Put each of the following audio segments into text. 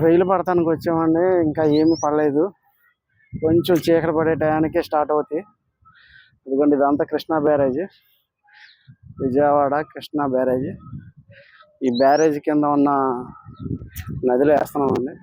రైలు పడతానికి వచ్చామండి. ఇంకా ఏమి పడలేదు. కొంచెం చీకటి పడే టయానికే స్టార్ట్ అవుతాయి. ఇదిగోండి, ఇదంతా కృష్ణా బ్యారేజ్, విజయవాడ కృష్ణా బ్యారేజ్. ఈ బ్యారేజ్ కింద ఉన్న నదిలో వేస్తున్నామండి.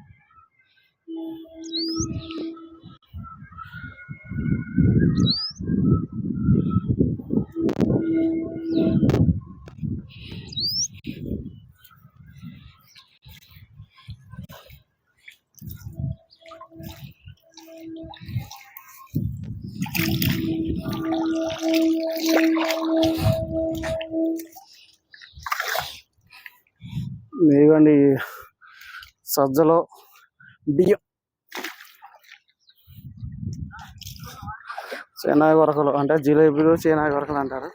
ఇదిగోండి సజ్జలో బియ్యం, చీనా కొరకలు అంటే జిలేబీలు చీనా కొరకలు అంటారు.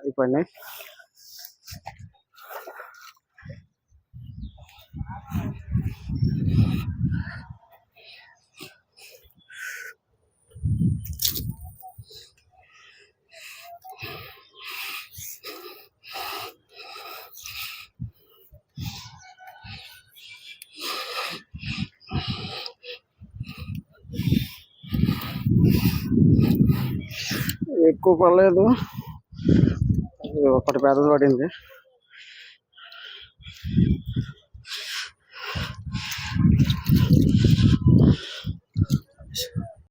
అయిపోయినాయి. ఎక్కువ పడలేదు, ఒకటి పెద్దది పడింది.